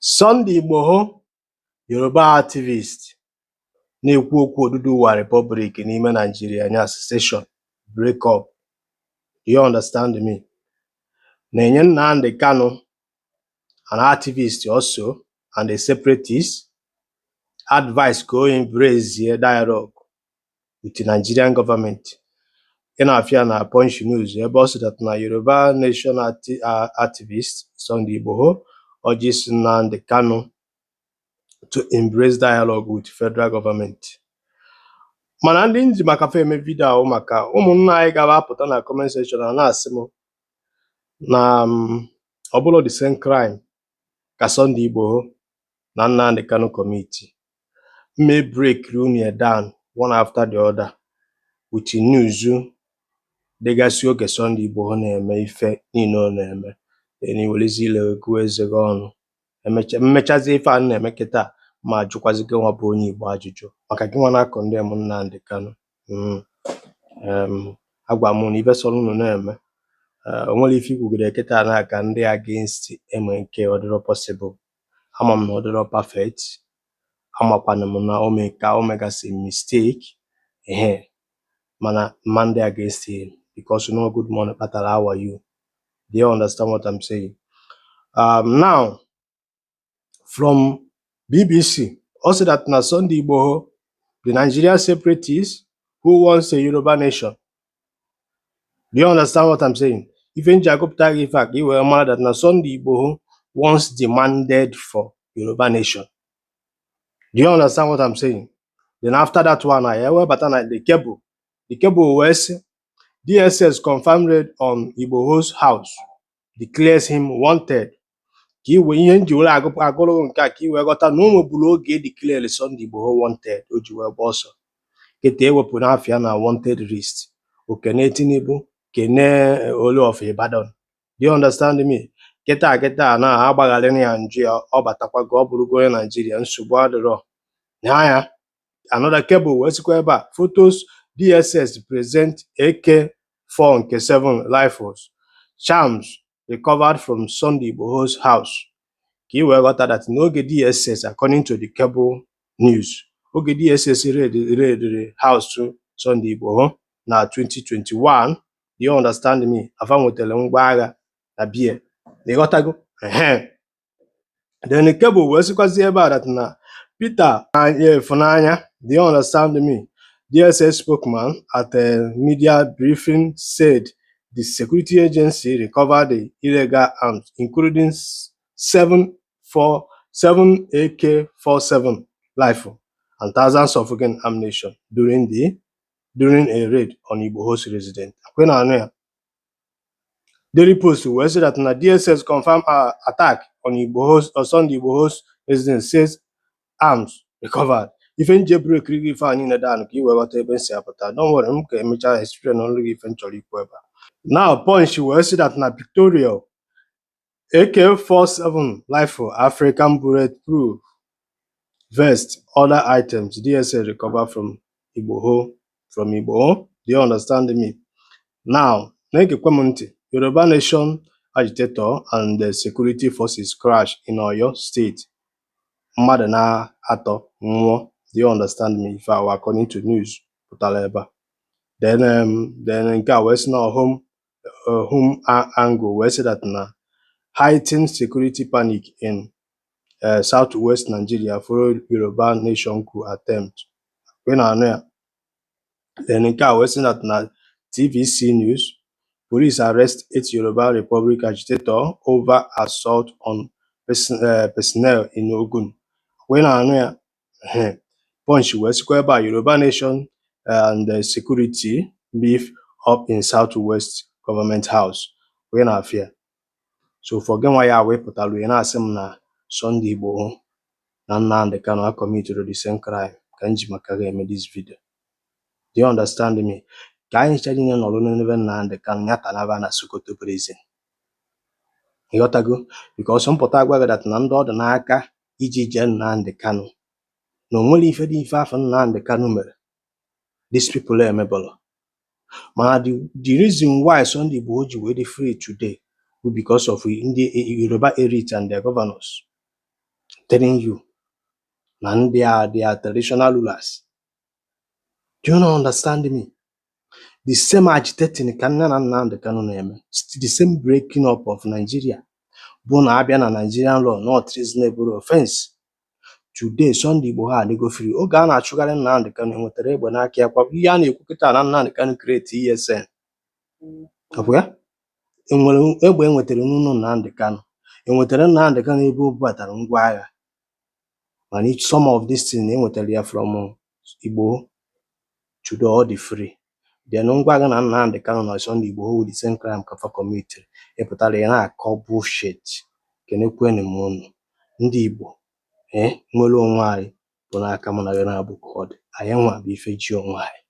Sunday Igboho, Yoruba activist, na-ekwu okwu Oduduwa Republic n'ime Nigeria nye secession, break up. Do you understand me? Na-enye Nnamdi Kanu, an activist also, and a separatist, advice go embrace the dialogue with the Nigerian government. In afia na Punch News, also that na Yoruba Nation activist, Sunday Igboho, urges Nnamdi Kanu to embrace dialogue with federal government. Mana ndị nji maka fe eme vidio ahụ maka ụmụnna anyị ga-apụta na comment section na-asị m na ọ bụrụ the same crime ka Sunday Igboho na Nnamdi Kanu committee. May break unu down one after the other with news dịgasị oge Sunday Igboho na-eme ife niile ọ na-eme eniwelezi ile ekwu eze gị ọnụ mmechazi ife a na-eme kịta ma jụkwazi gị nwa bụ onye Igbo ajụjụ maka gị nwa na-akọndem Nnamdi Kanu. Agwa m na ife sọrọ unu na-eme onwere ife ikwugide kịta na-aka ndị against eme nke ọdịrọ possible. Ama m na ọdịrọ perfect, amakwana m na omegasị mistake mana man dey against him because you know good morning patara. How are you? Do you understand what I'm saying? Now from BBC also that na Sunday Igboho, the Nigerian separatist who wants a Yoruba nation. Do you understand what I'm saying? Even Jacob Tagi fact, you were mad that na Sunday Igboho once demanded for Yoruba nation. Do you understand what I'm saying? Then after that one, the cable was DSS confirmed raid on Igboho's house, declares him wanted. Ki we ihe nji were agụrụ nke a ka iwe ghọta na ụmụ bụrụ oge declare Sunday Igboho wanted o ji wee gba ọsọ kete ewepụ n'afịa na wanted list okene Tinubu kene Olu of Ibadan. Do you understand me? Keta na agbagharị ya nju ya ọ batakwago ọ bụrụgo onye Nigeria nsogbu adịrọ ya. Another cable wee sikwa ebe a photos DSS present AK-4 nke 7 rifles charms recovered from Sunday Igboho's house. Ka i wee ghọta that n'oge DSS, according to the cable news, oge DSS raid house Sunday Igboho na 2021. Do you understand me? Afa nwetara ngwa agha na bie. Ịghọtago? Then the cable wee sikwazi ebe a that na Peter Funanya. Do you understand me? DSS spokesman at a media briefing said the security agency recovered the illegal arms, including 7 AK-47 rifle and thousands of gun ammunition during a raid on Igboho's residence. Daily Post will say that na DSS confirmed attack on Sunday Igboho's residence, says arms recovered. Even break really far in the down, you were what even say about that. Don't worry, I'm going to explain only eventually. Now, Punch will say that na Victoria AK-47 rifle, African bulletproof vest, other items DSA recovered from Igboho. Do you understand me? Now, Yoruba Nation agitator and the security forces crash in Oyo State. Madana Ato Nwo. Do you understand me? If I were according to news, then nke west now home angle where say that na heightened security panic in southwest Nigeria followed Yoruba Nation coup attempt. Then nke west that na TVC news. Police arrest 8 Yoruba Republic agitator over assault on personnel in Ogun. Punch West Square by Yoruba Nation and security beef up in Southwest Government House. So forget why I wait put na Sunday Igboho na Nnamdi Kanu committed the same crime. Kanji makaga made this video. Do you understand me? Guy studying in Nnamdi Kanu nyata na Sokoto Prison. You got to go because some potagwa that nando the naka iji Nnamdi Kanu. No more if any far from Nnamdi Kanu mere. These people are memorable. The reason why Sunday Igboho were free today was because of the Yoruba elite and their governors. telling you and they are traditional rulers. Do you not understand me? The same agitating ka nne na Nnamdi Kanu na-eme, the same breaking up of Nigeria bụ na abịa na Nigerian law not treasonable offense. Today Sunday Igboho adịgo free. Oge a na-achụgharị Nnamdi Kanu enwetara egbe n'aka ya kwa ihe a na-ekwu kịta na Nnamdi Kanu create ESN. Ọbụ ya? Enwere egbe enwetara n'ụlọ Nnamdi Kanu. Enwetara Nnamdi Kanu ebe o bubatara ngwa agha. And some of these things enwetara ya from Igboho. Today all the free. Then ngwa agha na Nnamdi Kanu na Sunday Igboho with the same crime kafa committed. Epụtara ya na-akọ bullshit. Kenekweni m unu. Ndị Igbo nwere onwe anyị bụ n'aka mụ na gị na-abụ ka ọ dị. Anyị nwa bụ ife ji onwe anyị.